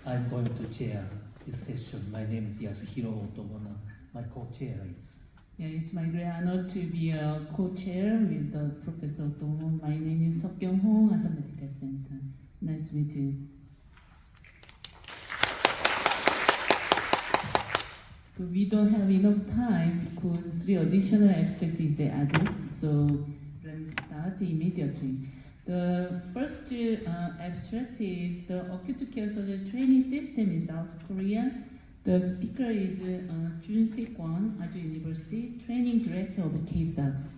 I'm going to chair this session. My name is Yasuhiro Ootomo. My co-chair is. Yeah, it's my great honor to be a co-chair with Professor Ootomo. My name is Suk-kyung, Asan Medical Center. Nice to meet you. But we don't have enough time because 3 additional abstracts is added, so let me start immediately. The first abstract is the acute care surgery training system in South Korea. The speaker is Jun Sik Kwon, Ajou University, training director of KSACS.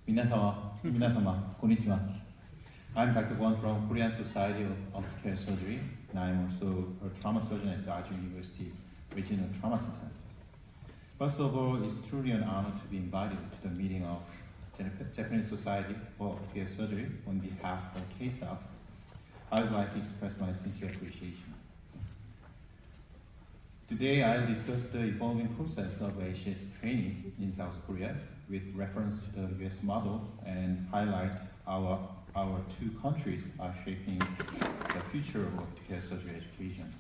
Minasamma, konnichiwa. I'm Dr. Kwon from Korean Society of Acute Care Surgery, and I'm also a trauma surgeon at the Ajou University Regional Trauma Center. First of all, it's truly an honor to be invited to the meeting of Japanese Society for Acute Care Surgery on behalf of KSACS. I would like to express my sincere appreciation. Today, I'll discuss the evolving process of ACS training in South Korea with reference to the US model and highlight how our 2 countries are shaping the future of acute care surgery education.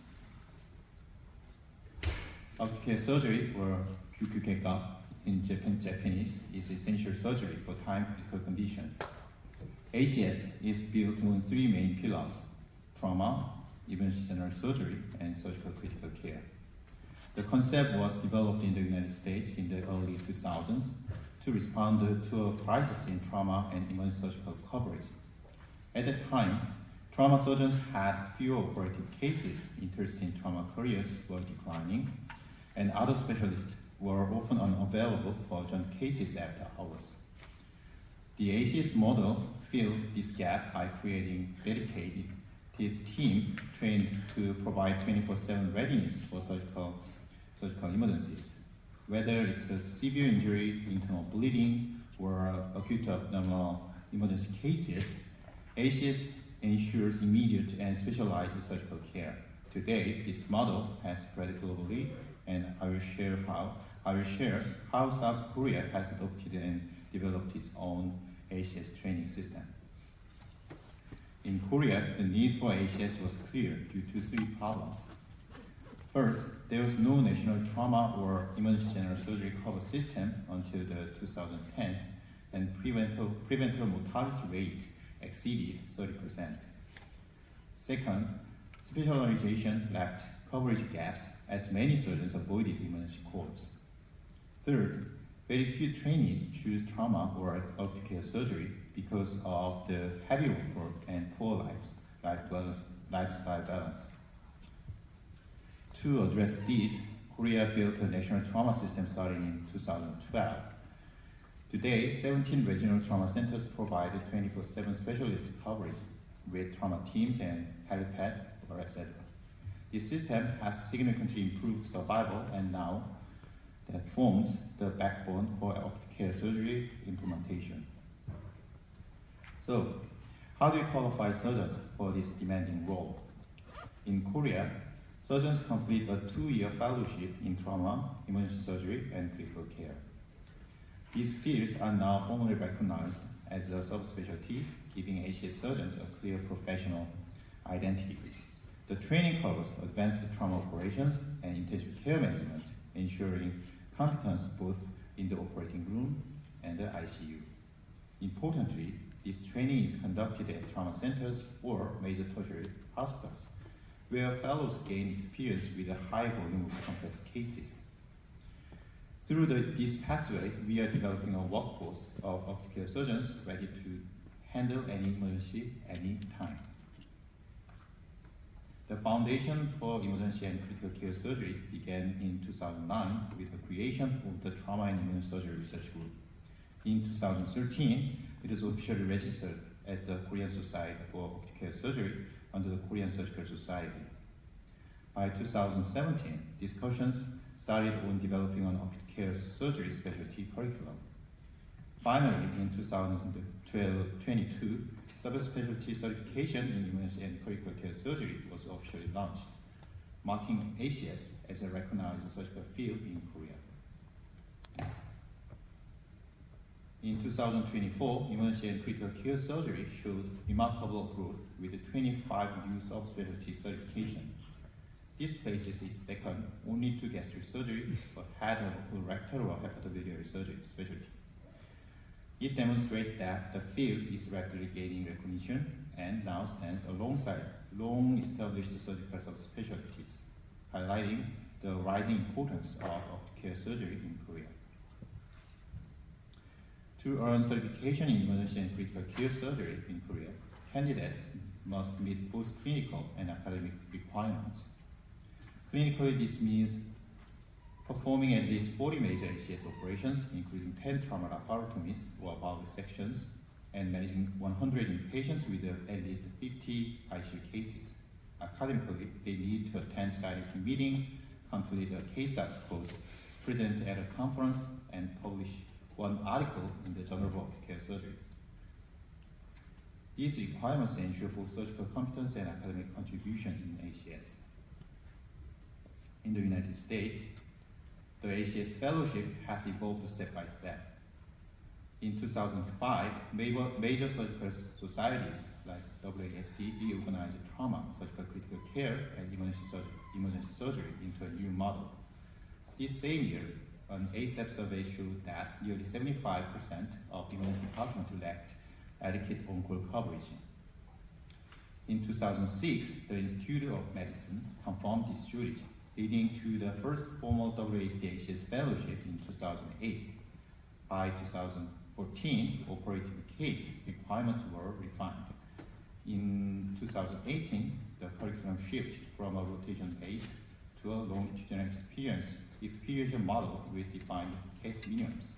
Acute care surgery, or gyugyugeka in Japanese, is essential surgery for time-critical condition. ACS is built on 3 main pillars: trauma, emergency general surgery, and surgical critical care. The concept was developed in the United States in the early 2000s to respond to a crisis in trauma and emergency surgical coverage. At that time, trauma surgeons had fewer operative cases, interest in trauma careers were declining, and other specialists were often unavailable for urgent cases after hours. The ACS model filled this gap by creating dedicated teams trained to provide 24/7 readiness for surgical emergencies. Whether it's a severe injury, internal bleeding, or acute abdominal emergency cases, ACS ensures immediate and specialized surgical care. Today, this model has spread globally, and I will share how South Korea has adopted and developed its own ACS training system. In Korea, the need for ACS was clear due to 3 problems. First, there was no national trauma or emergency general surgery cover system until the 2010s, and preventable mortality rate exceeded 30%. Second, specialization left coverage gaps as many surgeons avoided emergency calls. Third, very few trainees choose trauma or acute care surgery because of the heavy workload and poor lifestyle balance. To address this, Korea built a national trauma system starting in 2012. Today, 17 regional trauma centers provide 24/7 specialist coverage with trauma teams and helipad, etc. This system has significantly improved survival, and now that forms the backbone for acute care surgery implementation. So, how do you qualify surgeons for this demanding role? In Korea, surgeons complete a 2-year fellowship in trauma, emergency surgery, and critical care. These fields are now formally recognized as a subspecialty, giving ACS surgeons a clear professional identity. The training covers advanced trauma operations and intensive care management, ensuring competence both in the operating room and the ICU. Importantly, this training is conducted at trauma centers or major tertiary hospitals, where fellows gain experience with a high volume of complex cases. Through this pathway, we are developing a workforce of acute care surgeons ready to handle any emergency, any time. The foundation for emergency and critical care surgery began in 2009 with the creation of the Trauma and Emergency Surgery Research Group. In 2013, it was officially registered as the Korean Society for Acute Care Surgery under the Korean Surgical Society. By 2017, discussions started on developing an acute care surgery specialty curriculum. Finally, in 2022, subspecialty certification in emergency and critical care surgery was officially launched. marking ACS as a recognized surgical field in Korea. In 2024, emergency and critical care surgery showed remarkable growth with 25 new subspecialty certification. This places it second only to gastric surgery, but had a colorectal or hepatobiliary surgery specialty. It demonstrates that the field is rapidly gaining recognition and now stands alongside long-established surgical subspecialties, highlighting the rising importance of acute care surgery in Korea. To earn certification in emergency and critical care surgery in Korea, candidates must meet both clinical and academic requirements. Clinically, this means performing at least 40 major ACS operations, including 10 trauma laparotomies or bowel sections, and managing 100 inpatients with at least 50 ICU cases. Academically, they need to attend scientific meetings, complete a KSACS course, present at a conference, and publish one article in the Journal of Acute Care Surgery. These requirements ensure both surgical competence and academic contribution in ACS. In the United States, the ACS fellowship has evolved step by step. In 2005, major surgical societies like WASD reorganized trauma, surgical critical care, and emergency surgery into a new model. This same year, an ASAP survey showed that nearly 75% of emergency departments lacked adequate on-call coverage. In 2006, the Institute of Medicine confirmed this shortage, leading to the first formal WASD ACS fellowship in 2008. By 2014, operating case requirements were refined. In 2018, the curriculum shifted from a rotation-based to a longitudinal experiential model with defined case minimums.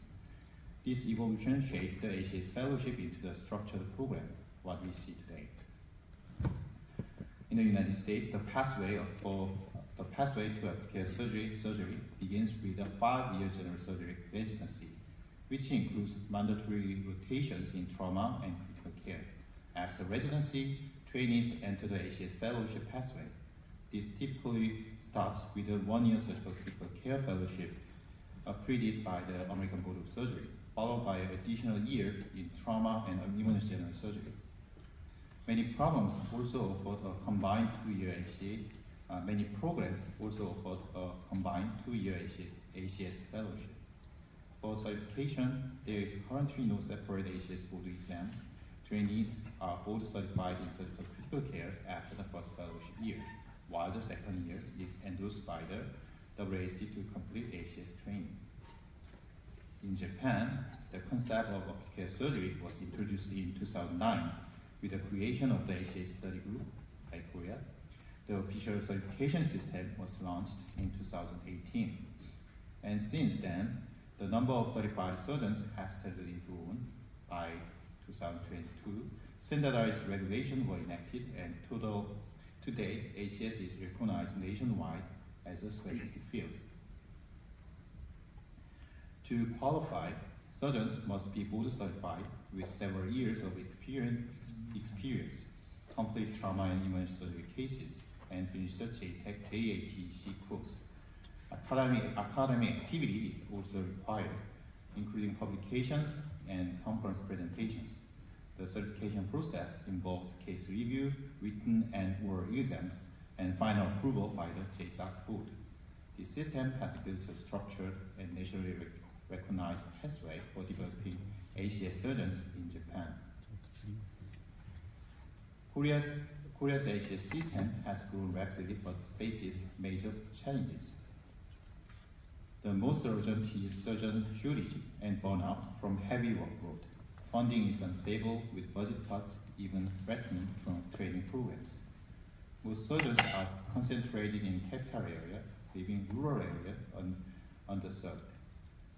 This evolution shaped the ACS fellowship into the structured program, what we see today. In the United States, the pathway to acute care surgery begins with a 5-year general surgery residency, which includes mandatory rotations in trauma and critical care. After residency, trainees enter the ACS fellowship pathway. This typically starts with a 1-year surgical critical care fellowship accredited by the American Board of Surgery, followed by an additional year in trauma and emergency general surgery. Many programs also offered a combined 2-year ACS. Many programs also offered a combined 2-year ACS fellowship. For certification, there is currently no separate ACS board exam. Trainees are board certified in surgical critical care after the first fellowship year, while the second year is endorsed by the WASD to complete ACS training. In Japan, the concept of acute care surgery was introduced in 2009 with the creation of the ACS study group, like Korea. The official certification system was launched in 2018. And since then, the number of certified surgeons has steadily grown. By 2022, standardized regulations were enacted, and today, ACS is recognized nationwide as a specialty field. To qualify, surgeons must be board certified with several years of experience, complete trauma and emergency surgery cases, and finish the JATC course. Academic activity is also required, including publications and conference presentations. The certification process involves case review, written and oral exams, and final approval by the JSACS board. This system has built a structured and nationally recognized pathway for developing ACS surgeons in Japan. Korea's ACS system has grown rapidly but faces major challenges. The most urgent is surgeon shortage and burnout from heavy workload. Funding is unstable with budget cuts even threatening from training programs. Most surgeons are concentrated in capital area, leaving rural area underserved.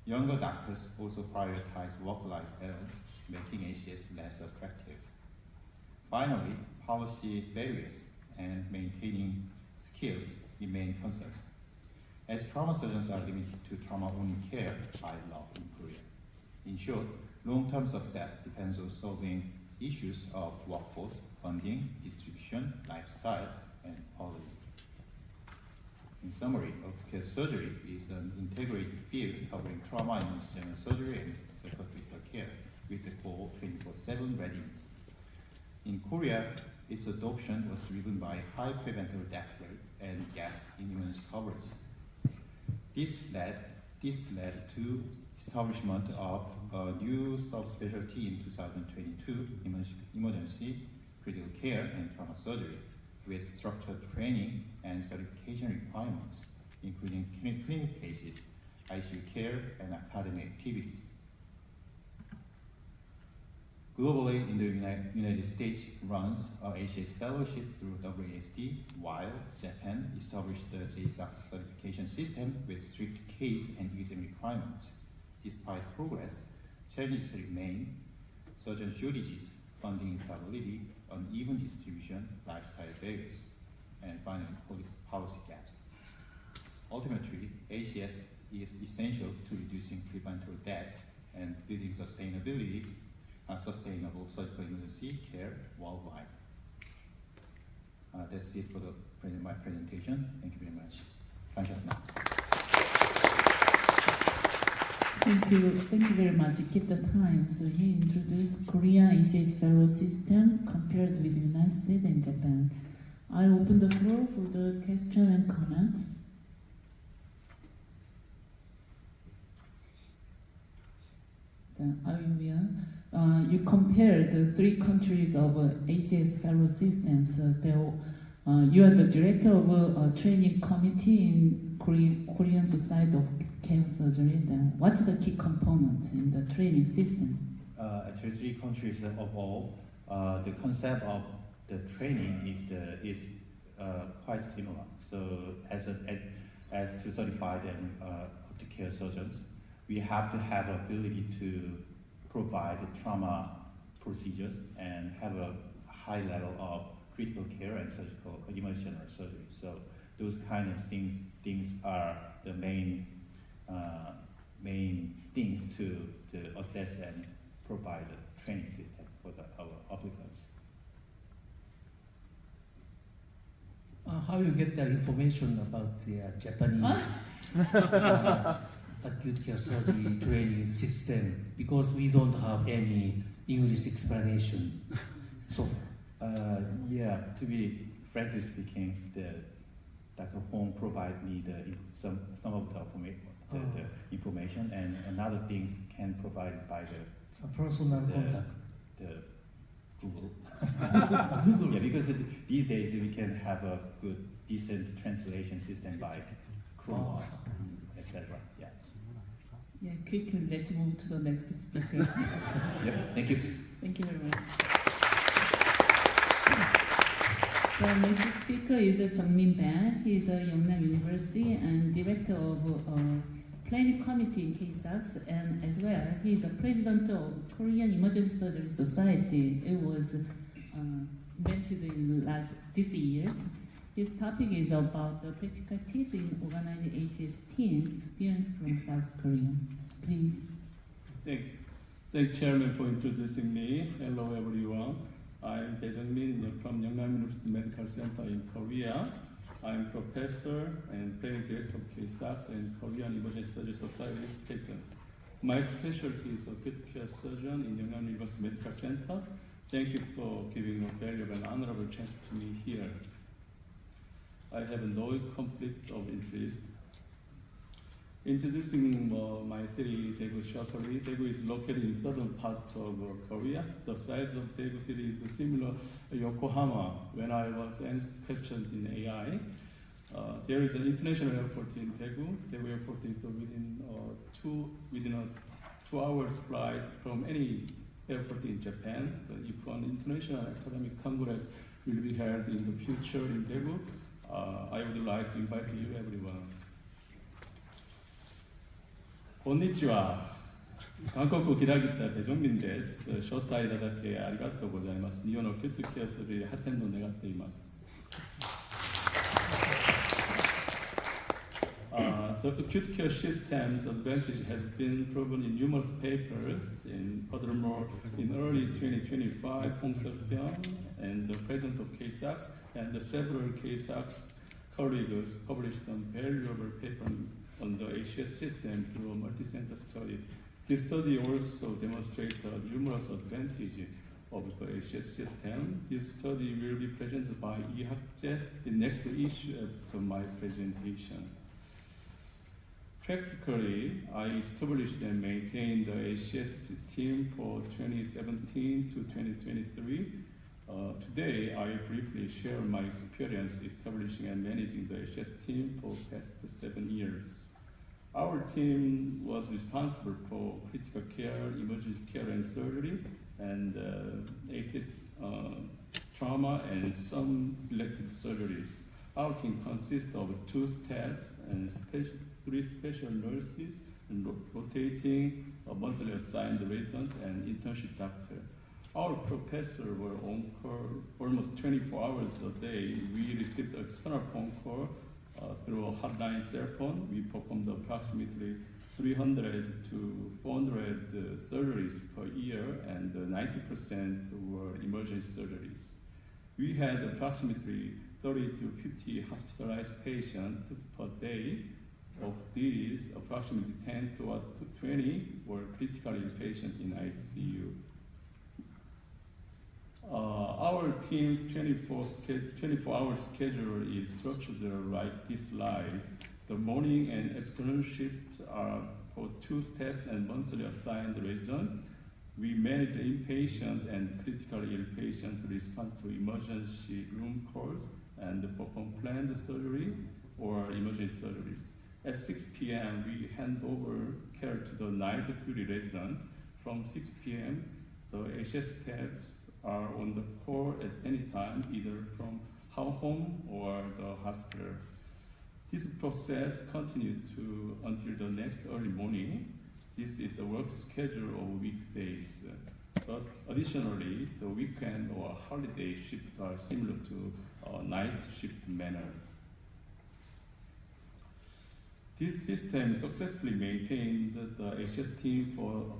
Younger doctors also prioritize work-life balance, making ACS less attractive. Finally, policy barriers and maintaining skills remain concerns, as trauma surgeons are limited to trauma-only care by law in Korea. In short, long-term success depends on solving issues of workforce, funding, distribution, lifestyle, and quality. In summary, acute care surgery is an integrated field covering trauma and general surgery and critical care with the goal 24/7 readiness. In Korea, its adoption was driven by high preventable death rate and gaps in immunity coverage. This led to establishment of a new subspecialty in 2022, emergency, critical care, and trauma surgery, with structured training and certification requirements, including clinical cases, ICU care, and academic activities. Globally, in the United States runs an ACS fellowship through WASD, while Japan established the JSACS certification system with strict case and exam requirements. Despite progress, challenges remain: surgeon shortages, funding instability, uneven distribution, lifestyle barriers, and finally, policy gaps. Ultimately, ACS is essential to reducing preventable deaths and building sustainable surgical emergency care worldwide. That's it for my presentation. Thank you very much. Thank you very much. Keep the time. So he introduced Korean ACS fellow system compared with the United States and Japan. I open the floor for the question and comments. You compared the three countries of ACS fellow systems. You are the director of a training committee in Korean Society of Care Surgery. Then what's the key components in the training system? Actually, three countries of all, the concept of the training is quite similar. So as to certify them to care surgeons, we have to have ability to provide trauma procedures and have a high level of critical care and surgical emergency surgery. So those kind of things are the main things to assess and provide a training system for our applicants. How you get the information about the Japanese acute care surgery training system? Because we don't have any English explanation so far. To be frankly speaking, Dr. Hong provided me some of the information, and another things can provide by the personal contact. The Google. Google. Yeah, because these days we can have a good, decent translation system by Chrome, etc. Yeah, quickly let's move to the next speaker. Yep, thank you. Thank you very much. The next speaker is Jung Bae. He is a Yeungnam University and director of planning committee in KSACS, and as well he is a president of Korean Emergency Surgery Society. It was invented in this year. His topic is about the practical tips in organizing ACS team experience from South Korea. Please. Thank you, Chairman, for introducing me. Hello, everyone. I'm Bae JM from Yeungnam University Medical Center in Korea. I'm professor and planning director of KSACS and Korean Emergency Surgery Society president. My specialty is acute care surgeon in Yeungnam University Medical Center. Thank you for giving a valuable and honorable chance to me here. I have no conflict of interest. Introducing my city, Daegu shortly. Daegu is located in southern part of Korea. The size of Daegu city is similar to Yokohama. When I was questioned in AI, there is an international airport in Daegu. Daegu airport is within a 2 hours flight from any airport in Japan. If an international academic congress will be held in the future in Daegu, I would like to invite you everyone. こんにちは。韓国を開いたベジョンミンです。招待いただきありがとうございます。日本の救急ケアする発展を願っています。The acute care system's advantage has been proven in numerous papers. Furthermore, in early 2025, Hong Suk-kyung and the president of KSACS and several KSACS colleagues published a valuable paper on the ACS system through a multi-center study. This study also demonstrates numerous advantages of the ACS system. This study will be presented by Hak Jae in next issue after my presentation. Practically, I established and maintained the ACS team for 2017 to 2023. Today, I briefly share my experience establishing and managing the ACS team for past 7 years. Our team was responsible for critical care, emergency care and surgery, and ACS trauma and some elective surgeries. Our team consists of 2 staffs and 3 special nurses and rotating monthly assigned resident and internship doctor. Our professors were on call almost 24 hours a day. We received external phone call through a hotline cell phone. We performed approximately 300 to 400 surgeries per year, and 90% were emergency surgeries. We had approximately 30 to 50 hospitalized patients per day. Of these, approximately 10 to 20 were critical inpatient in ICU. Our team's 24-hour schedule is structured like this slide. The morning and afternoon shifts are for 2 staff and monthly assigned residents. We manage inpatient and critical ill patients to respond to emergency room calls and perform planned surgery or emergency surgeries. At 6 p.m., we hand over care to the night duty resident. From 6 p.m., the ACS staffs are on the call at any time, either from home or the hospital. This process continued until the next early morning. This is the work schedule of weekdays. But additionally, the weekend or holiday shifts are similar to night shift manner. This system successfully maintained the ACS team for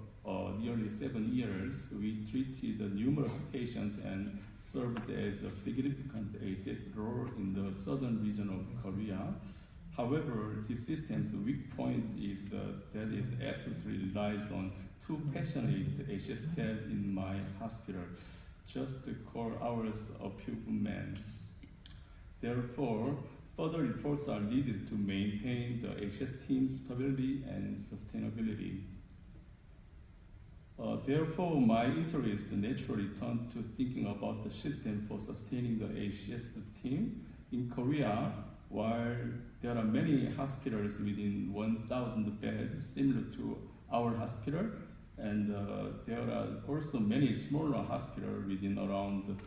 nearly 7 years. We treated numerous patients and served as a significant ACS role in the southern region of Korea. However, this system's weak point is that it absolutely relies on 2 passionate ACS staff in my hospital, just to call hours a few men. Therefore, further efforts are needed to maintain the ACS team's stability and sustainability. Therefore, my interest naturally turned to thinking about the system for sustaining the ACS team. In Korea, while there are many hospitals within 1,000 beds similar to our hospital, and there are also many smaller hospitals within around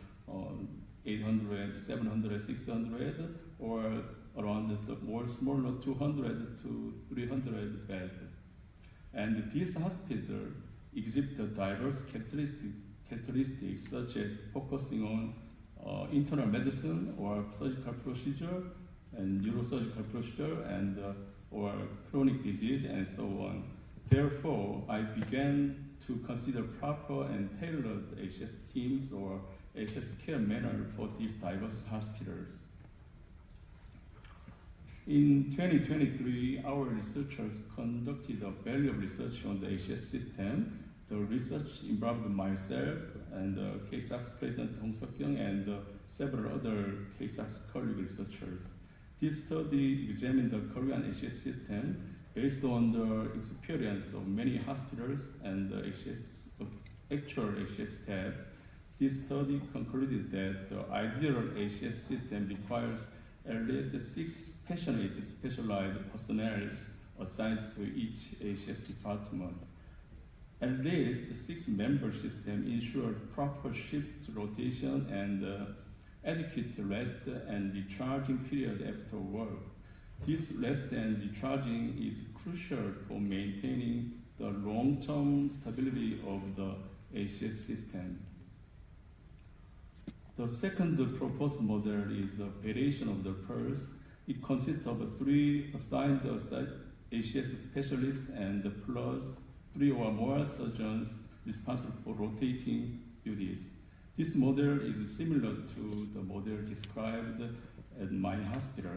800, 700, 600, or around the more smaller 200 to 300 beds. And these hospitals exhibit diverse characteristics such as focusing on internal medicine or surgical procedure and neurosurgical procedure and or chronic disease and so on. Therefore, I began to consider proper and tailored ACS teams or ACS care manner for these diverse hospitals. In 2023, our researchers conducted a valuable research on the ACS system. The research involved myself and KSACS President Suk-kyung and several other KSACS colleague researchers. This study examined the Korean ACS system based on the experience of many hospitals and the actual ACS staff. This study concluded that the ideal ACS system requires at least 6 passionate specialized personnel assigned to each ACS department. At least the 6-member system ensures proper shift rotation and adequate rest and recharging period after work. This rest and recharging is crucial for maintaining the long-term stability of the ACS system. The second proposed model is a variation of the first. It consists of 3 assigned ACS specialists and plus 3 or more surgeons responsible for rotating duties. This model is similar to the model described at my hospital.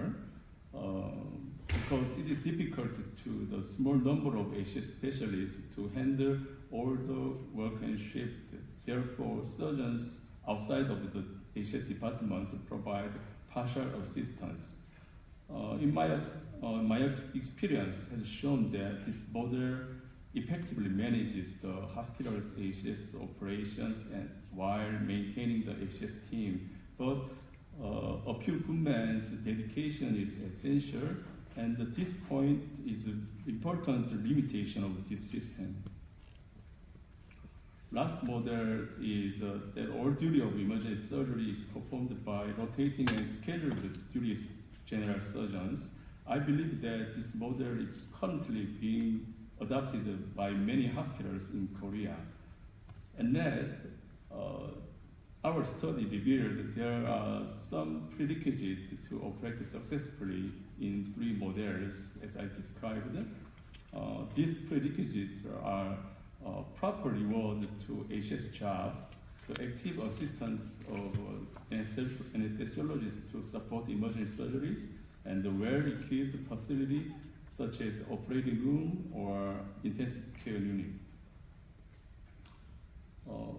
because it is difficult to the small number of ACS specialists to handle all the work and shift. Therefore, surgeons outside of the ACS department provide partial assistance. In my experience has shown that this model effectively manages the hospital's ACS operations and while maintaining the ACS team. But a pure gunman's dedication is essential, and this point is an important limitation of this system. Last model is that all duty of emergency surgery is performed by rotating and scheduled duty general surgeons. I believe that this model is currently being adopted by many hospitals in Korea. And next, our study revealed there are some prerequisites to operate successfully in three models, as I described them. These prerequisites are proper reward to ACS jobs, the active assistance of anesthesiologists to support emergency surgeries, and the well-equipped facility such as operating room or intensive care unit.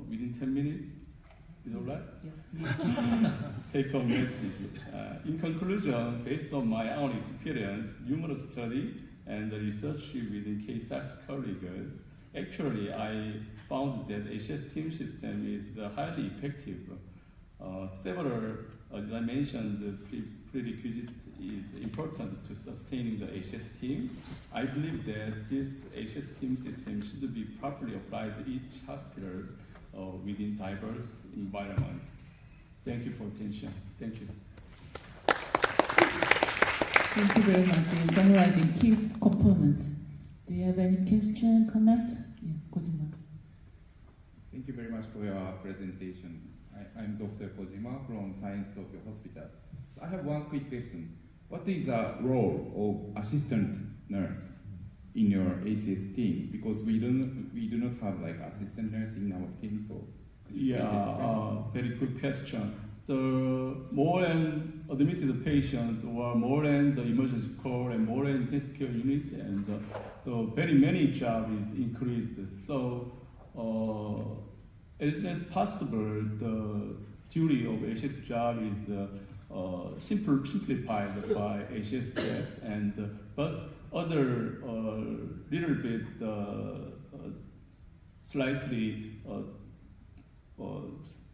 Within 10 minutes, is all right? Yes, please. Take home message. In conclusion, based on my own experience, numerous study and research within KSACS colleagues, actually I found that ACS team system is highly effective. Several, as I mentioned, the prerequisite is important to sustaining the ACS team. I believe that this ACS team system should be properly applied to each hospital within diverse environment. Thank you for attention. Thank you. Thank you very much. In summarizing key components, do you have any question, comment? Yeah, Kojima. Thank you very much for your presentation. I'm Dr. Kojima from Science Tokyo Hospital. So I have one quick question. What is the role of assistant nurse in your ACS team? Because we do not have like assistant nurse in our team, so could you please explain? Very good question. The more and admitted patient, or more and the emergency call, and more and intensive care unit, and the very many job is increased. So as soon as possible, the duty of ACS job is simplified by ACS steps, and but other little bit slightly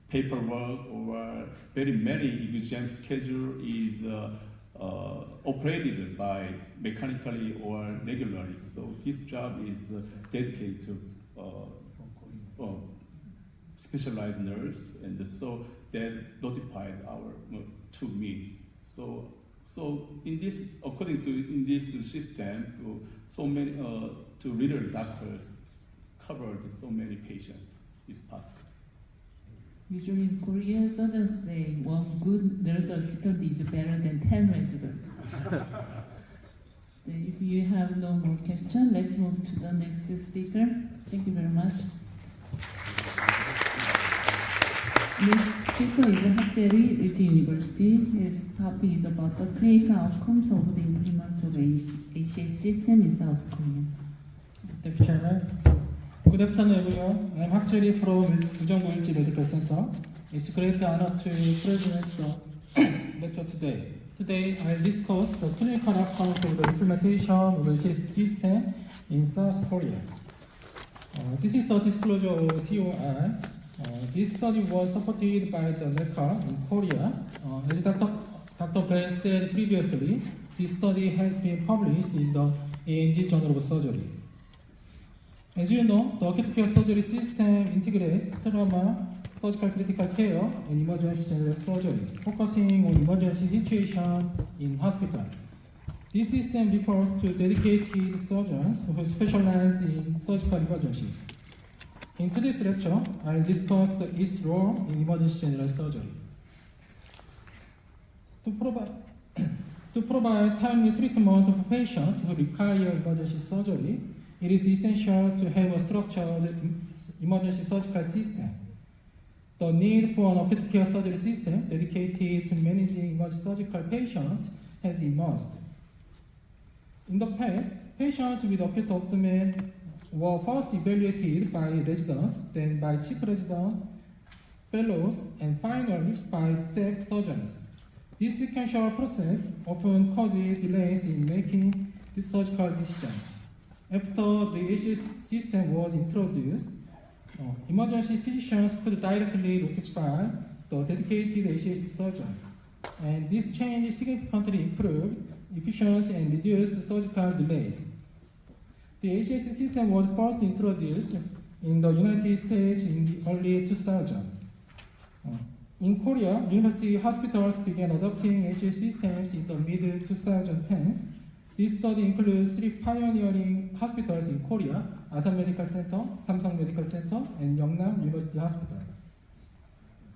paperwork or very many exam schedule is operated by mechanically or regularly. So this job is dedicated to specialized nurse, and so they notified to me. So in this, according to in this system, so many to little doctors covered so many patients is possible. Usually in Korea, surgeons say one good nurse assistant is better than 10 residents. Then if you have no more questions, let's move to the next speaker. Thank you very much. Next speaker is Hak Jae Lee, Ulsan University. His topic is about the clinical outcomes of the implementation of ACS system in South Korea. Thank you, Chairman. Good afternoon, everyone. I'm Hak Jae Lee from Uijeongbu Eulji Medical Center. It's a great honor to present the lecture today. Today, I'll discuss the clinical outcomes of the implementation of the ACS system in South Korea. This is a disclosure of COI. This study was supported by the NECA in Korea. As Dr. Bae said previously, this study has been published in the ANG Journal of Surgery. As you know, the acute care surgery system integrates trauma, surgical critical care, and emergency general surgery, focusing on emergency situation in hospital. This system refers to dedicated surgeons who specialize in surgical emergencies. In today's lecture, I'll discuss its role in emergency general surgery. To provide timely treatment of patients who require emergency surgery, it is essential to have a structured emergency surgical system. The need for an acute care surgery system dedicated to managing emergency surgical patients has emerged. In the past, patients with acute abdomen were first evaluated by residents, then by chief resident, fellows, and finally by staff surgeons. This sequential process often causes delays in making the surgical decisions. After the ACS system was introduced, emergency physicians could directly notify the dedicated ACS surgeon, and this change significantly improved efficiency and reduced surgical delays. The ACS system was first introduced in the United States in the early 2000s. In Korea, university hospitals began adopting ACS systems in the mid-2010s. This study includes 3 pioneering hospitals in Korea: Asan Medical Center, Samsung Medical Center, and Yeungnam University Hospital.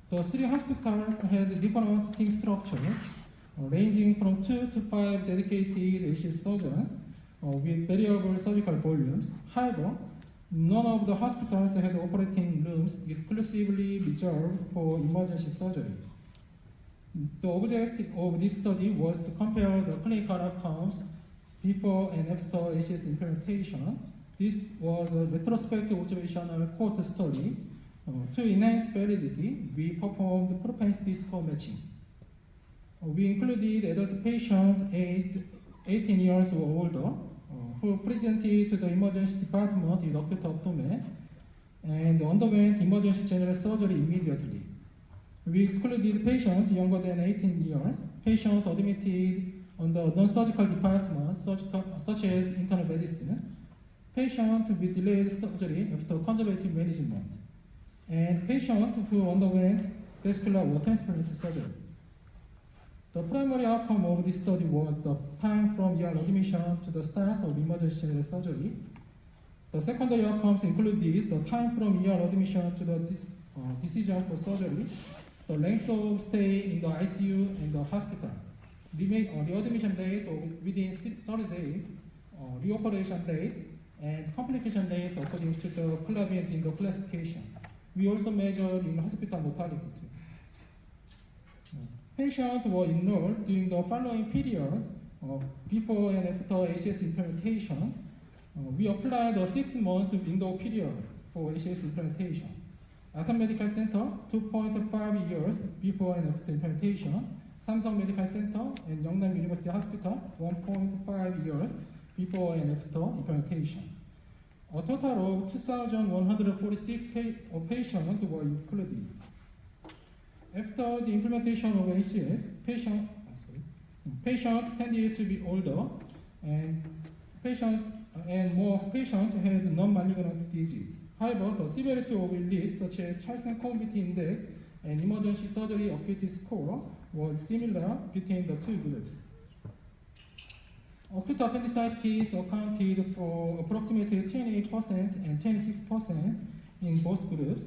The 3 hospitals had different team structures, ranging from 2 to 5 dedicated ACS surgeons with variable surgical volumes. However, none of the hospitals had operating rooms exclusively reserved for emergency surgery. The objective of this study was to compare the clinical outcomes before and after ACS implementation. This was a retrospective observational cohort study. To enhance validity, we performed propensity score matching. We included adult patients aged 18 years or older who presented to the emergency department with acute abdomen and underwent emergency general surgery immediately. We excluded patients younger than 18 years, patients admitted under non-surgical departments such as internal medicine, patients with delayed surgery after conservative management, and patients who underwent vascular wall transplant surgery. The primary outcome of this study was the time from ER admission to the start of emergency general surgery. The secondary outcomes included the time from ER admission to the decision for surgery, the length of stay in the ICU and the hospital, readmission rate within 30 days, reoperation rate, and complication rate according to the Clavient in the classification. We also measured in hospital mortality too. Patients were enrolled during the following period before and after ACS implementation. We applied a 6-month window period for ACS implementation. Asan Medical Center, 2.5 years before and after implementation. Samsung Medical Center and Yeungnam University Hospital, 1.5 years before and after implementation. A total of 2,146 patients were included. After the implementation of ACS, patients tended to be older, and more patients had non-malignant disease. However, the severity of illness, such as Charlson Comorbidity Index and emergency surgery acuity score, was similar between the 2 groups. Acute appendicitis accounted for approximately 28% and 26% in both groups.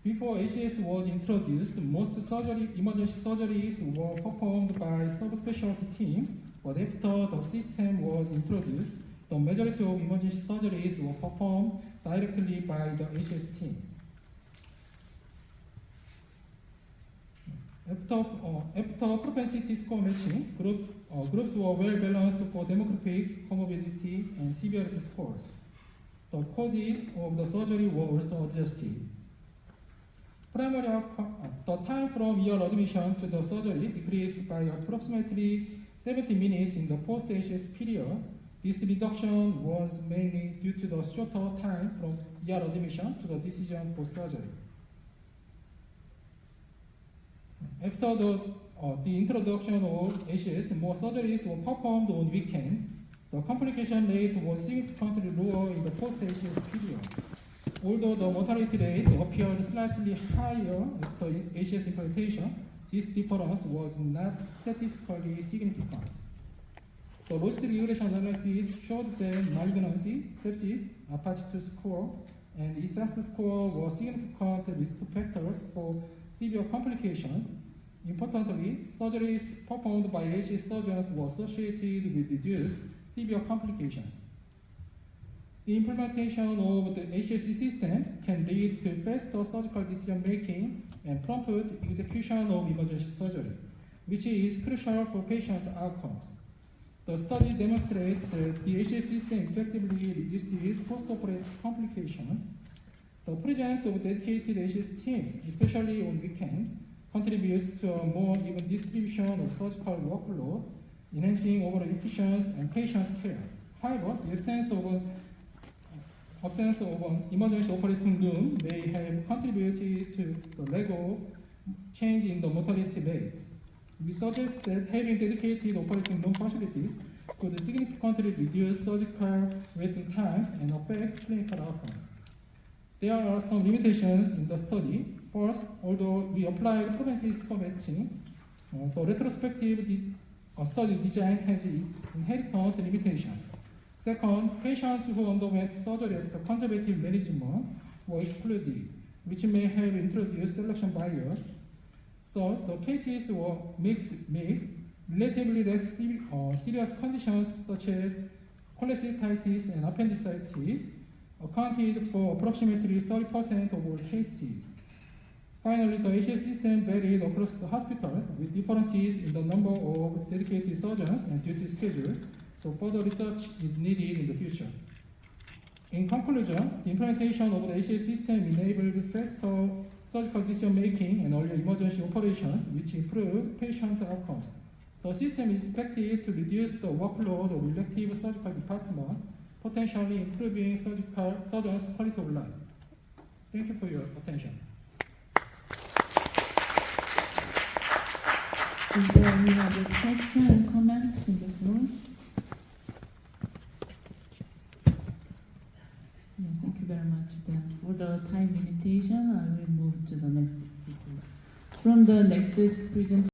Before ACS was introduced, most emergency surgeries were performed by subspecialty teams, but after the system was introduced, the majority of emergency surgeries were performed directly by the ACS team. After propensity score matching, groups were well balanced for demographics, comorbidity, and severity scores. The causes of the surgery were also adjusted. Primary outcome, the time from ER admission to the surgery decreased by approximately 70 minutes in the post-ACS period. This reduction was mainly due to the shorter time from ER admission to the decision for surgery. After the introduction of ACS, more surgeries were performed on weekends. The complication rate was significantly lower in the post-ACS period. Although the mortality rate appeared slightly higher after ACS implementation, this difference was not statistically significant. The loss regression analysis showed that malignancy, sepsis, Apache-2 score, and ESAS score were significant risk factors for severe complications. Importantly, surgeries performed by ACS surgeons were associated with reduced severe complications. The implementation of the ACS system can lead to faster surgical decision making and prompt execution of emergency surgery, which is crucial for patient outcomes. The study demonstrates that the ACS system effectively reduces post-operative complications. The presence of dedicated ACS teams, especially on weekends, contributes to a more even distribution of surgical workload, enhancing overall efficiency and patient care. However, the absence of an emergency operating room may have contributed to the lack of change in the mortality rates. We suggest that having dedicated operating room facilities could significantly reduce surgical waiting times and affect clinical outcomes. There are some limitations in the study. First, although we applied province score matching, the retrospective study design has its inherent limitation. Second, patients who underwent surgery after conservative management were excluded, which may have introduced selection bias. Third, the cases were mixed. Relatively less serious conditions such as cholecystitis and appendicitis accounted for approximately 30% of all cases. Finally, the ACS system varied across the hospitals with differences in the number of dedicated surgeons and duty schedules, so further research is needed in the future. In conclusion, the implementation of the ACS system enabled faster surgical decision-making and earlier emergency operations, which improved patient outcomes. The system is expected to reduce the workload of elective surgical department, potentially improving surgeons' quality of life. Thank you for your attention. Is there any other questions and comments in the floor? Yeah, thank you very much. Then, for the time limitation, I will move to the next speaker. From the next presentation.